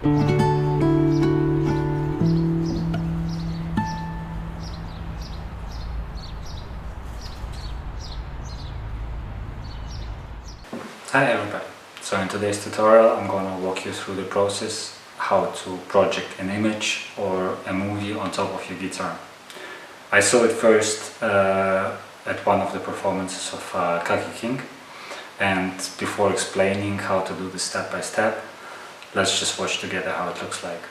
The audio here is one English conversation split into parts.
Hi everybody! So in today's tutorial I'm gonna walk you through the process how to project an image or a movie on top of your guitar. I saw it first at one of the performances of Kaki King, and before explaining how to do this step by step, let's just watch together how it looks like.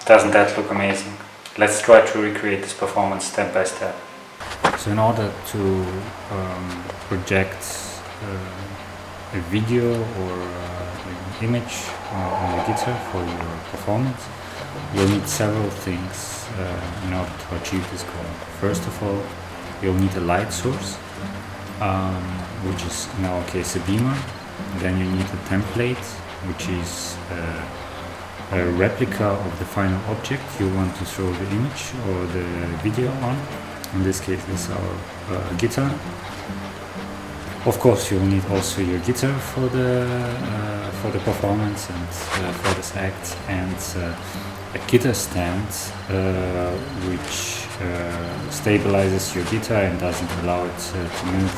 Doesn't that look amazing? Let's try to recreate this performance step by step. So in order to project a video or an image on the guitar for your performance, you'll need several things in order to achieve this goal. First of all, you'll need a light source, which is in our case a beamer. Then you need a template, which is a replica of the final object you want to throw the image or the video on. In this case, it's our guitar. Of course, you'll need also your guitar for the performance and for this act, and a guitar stand which stabilizes your guitar and doesn't allow it to move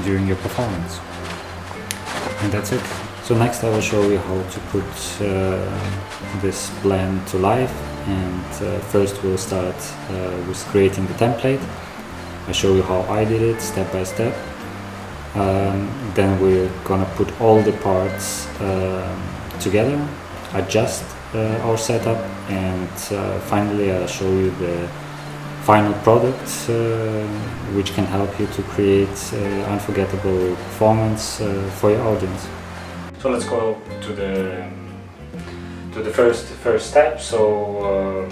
during your performance. And that's it. So next I will show you how to put this plan to life, and first we'll start with creating the template. I show you how I did it step by step. Then we're gonna put all the parts together, adjust our setup, and finally I'll show you the final product which can help you to create unforgettable performance for your audience. So let's go to the first step. So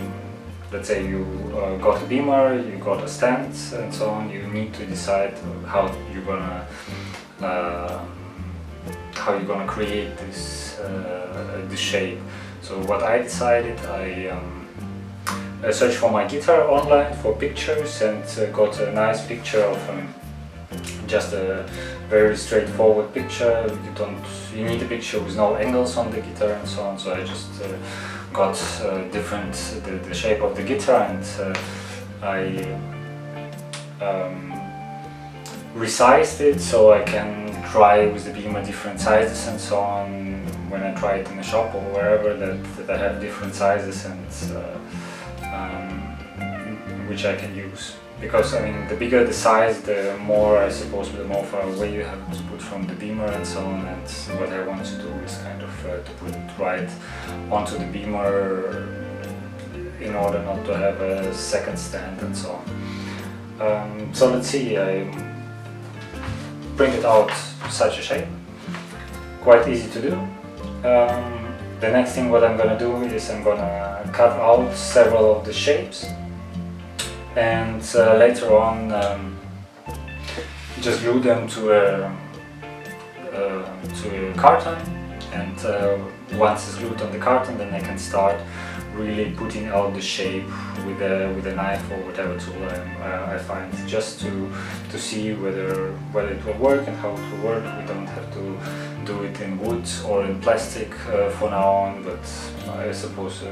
let's say you got a beamer, you got a stand, and so on. You need to decide how you're gonna create this shape. So what I decided, I searched for my guitar online for pictures and got a nice picture of just a very straightforward picture. You need a picture with no angles on the guitar and so on. So I just got the shape of the guitar, and I resized it so I can try with the beamer different sizes and so on. When I try it in the shop or wherever, that I have different sizes and which I can use. Because I mean, the bigger the size, the more, I suppose, the more far away you have to put from the beamer and so on. And what I want to do is kind of to put it right onto the beamer in order not to have a second stand and so on. So let's see, I bring it out such a shape. Quite easy to do. The next thing what I'm gonna do is I'm gonna cut out several of the shapes, and later on just glue them to a carton, and once it's glued on the carton, then I can start really putting out the shape with a knife or whatever tool I find, just to see whether it will work and how it will work. We don't have to do it in wood or in plastic for now on, but I suppose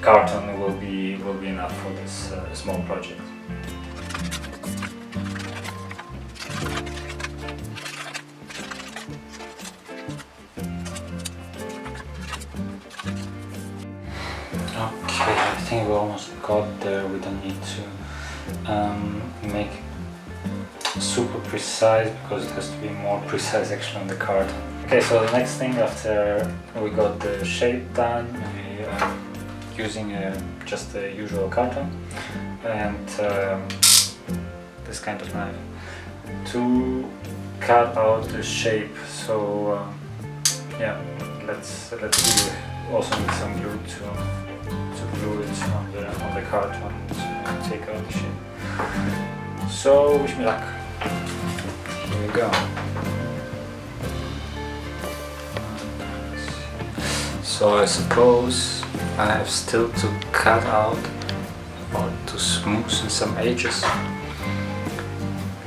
carton will be enough for this small project. Okay, I think we almost got there. We don't need to make it super precise, because it has to be more precise actually on the carton. Okay, so the next thing after we got the shape done, we using just a usual carton and this kind of knife to cut out the shape. So yeah, let's see. Also need some glue to glue it on the carton to take out the shape. So wish me luck. Here we go. So I suppose I have still to cut out or to smoothen some edges,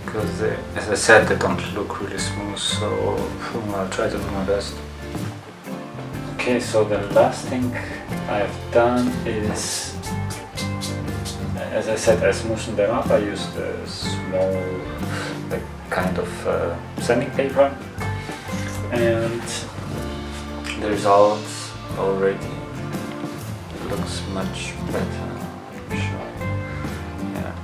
because they, as I said, they don't look really smooth, so I'll try to do my best. Okay, so the last thing I've done is, as I said, I smoothened them up. I used a small kind of sanding paper, and the result already looks much better. I'm sure. Yeah.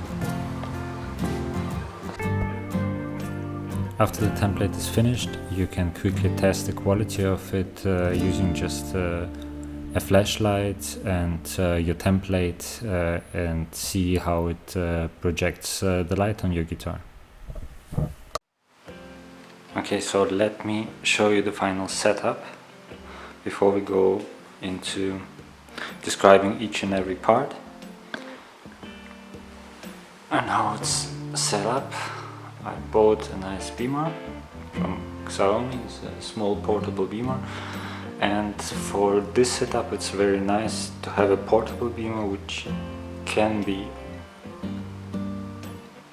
After the template is finished, you can quickly test the quality of it using just a flashlight and your template and see how it projects the light on your guitar. Okay, so let me show you the final setup before we go into describing each and every part and how it's set up. I bought a nice beamer from Xiaomi. It's a small portable beamer, and for this setup it's very nice to have a portable beamer which can be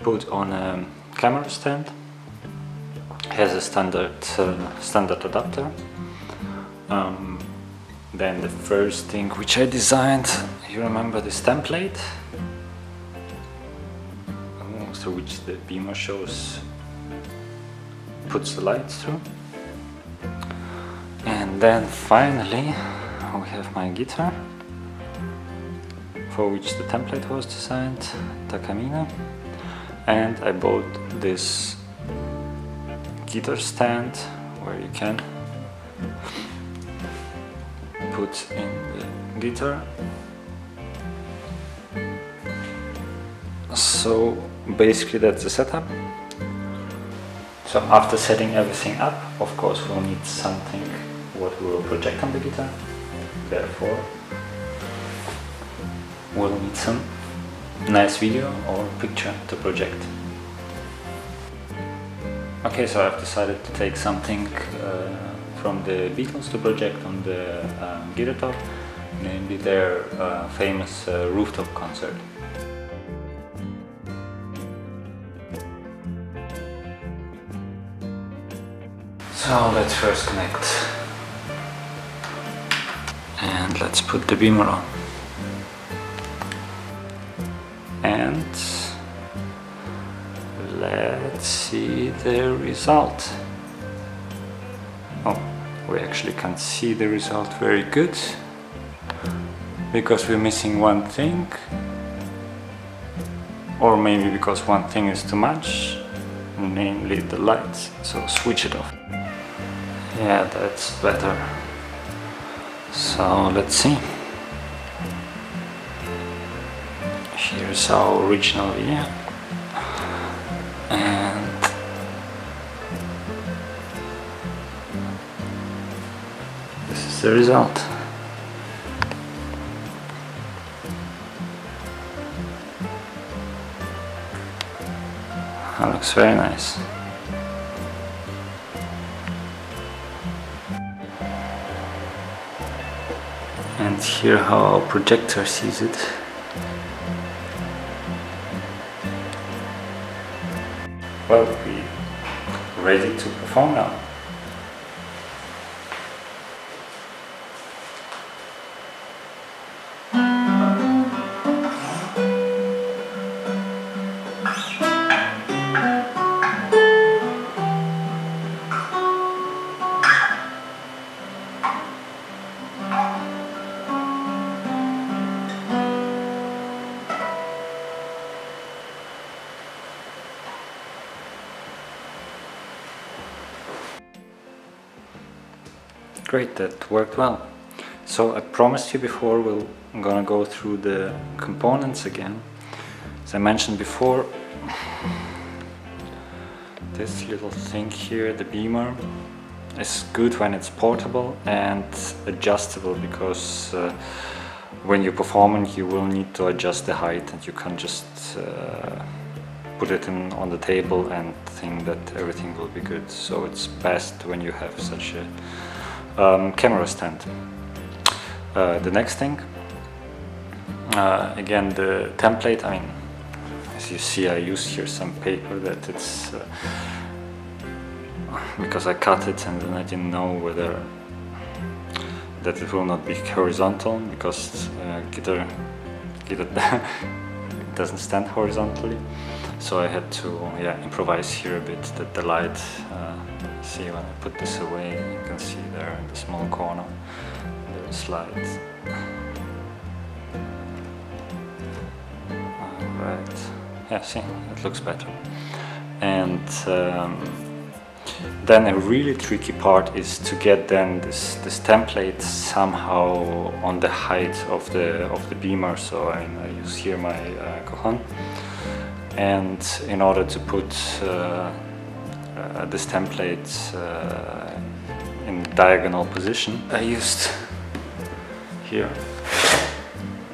put on a camera stand. It has a standard adapter. Then the first thing which I designed, you remember this template through which the beamer puts the lights through. And then finally we have my guitar, for which the template was designed, Takamine. And I bought this guitar stand where you can put in the guitar. So basically that's the setup. So after setting everything up, of course we'll need something what we will project on the guitar. Therefore we'll need some nice video or picture to project. Okay, so I've decided to take something from the Beatles to project on the guitar top, namely their famous rooftop concert. So let's first connect, and let's put the beamer on, and let's see the result. Oh, we actually can't see the result very good because we're missing one thing, or maybe because one thing is too much, namely the lights. So switch it off. Yeah, that's better. So let's see. Here's our original video, and this is the result. That looks very nice. And here how our projector sees it. Well, we're ready to perform now. Great, that worked well. So I promised you before I'm gonna go through the components again. As I mentioned before, this little thing here, the beamer, is good when it's portable and adjustable, because when you're performing you will need to adjust the height, and you can't just put it on the table and think that everything will be good. So it's best when you have such a camera stand. The next thing, again, the template. I mean, as you see, I used here some paper that it's because I cut it and then I didn't know whether that it will not be horizontal, because guitar doesn't stand horizontally. So I had to improvise here a bit that the light, see when I put this away, you can see there in the small corner, there's light. Alright, yeah, see, it looks better. And then a really tricky part is to get then this template somehow on the height of the beamer. So I use here my Cajon, and in order to put this template in diagonal position, I used here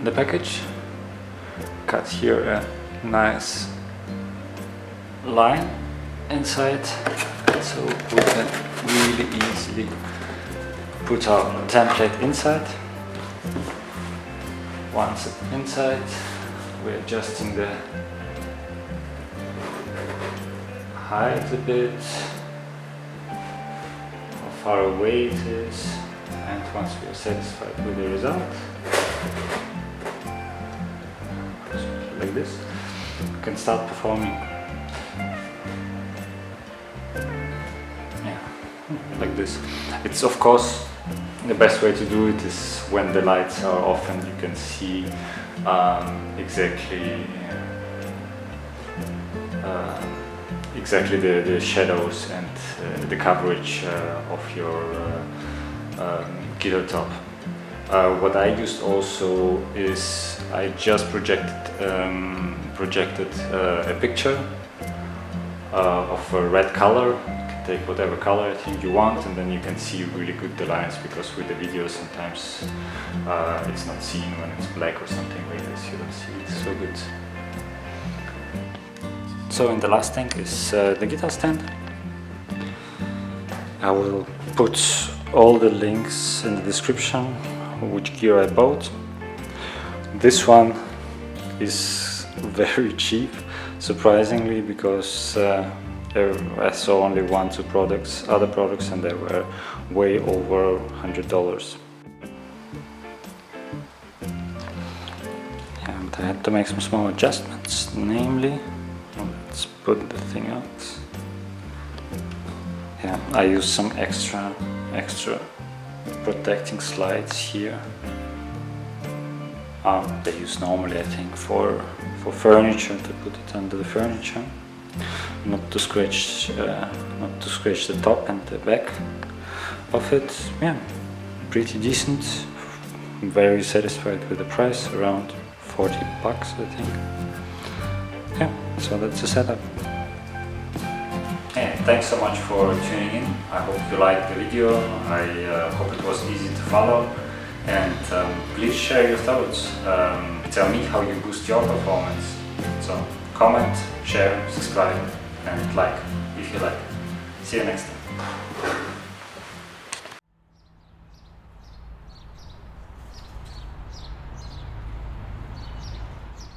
the package, cut here a nice line inside, so we can really easily put our template inside. Once inside, we're adjusting the height a bit, how far away it is, and once we are satisfied with the result, like this, we can start performing. Like this. It's of course the best way to do it is when the lights are off and you can see exactly the shadows and the coverage of your guitar top. What I used also is I just projected a picture of a red color. Take whatever color I think you want, and then you can see really good the lines, because with the video sometimes it's not seen when it's black or something like this. You don't see it so good. So, and the last thing is the guitar stand. I will put all the links in the description which gear I bought. This one is very cheap, surprisingly, because I saw only other products, and they were way over $100. And I had to make some small adjustments, namely, let's put the thing out. Yeah, I used some extra protecting slides here. They use normally, I think, for furniture, to put it under the furniture. Not to scratch the top and the back of it. Yeah, pretty decent. I'm very satisfied with the price, around $40 I think. Yeah, so that's the setup. Hey, thanks so much for tuning in. I hope you liked the video. I hope it was easy to follow. And please share your thoughts. Tell me how you boost your performance. So comment, share, subscribe, and like if you like. See you next time.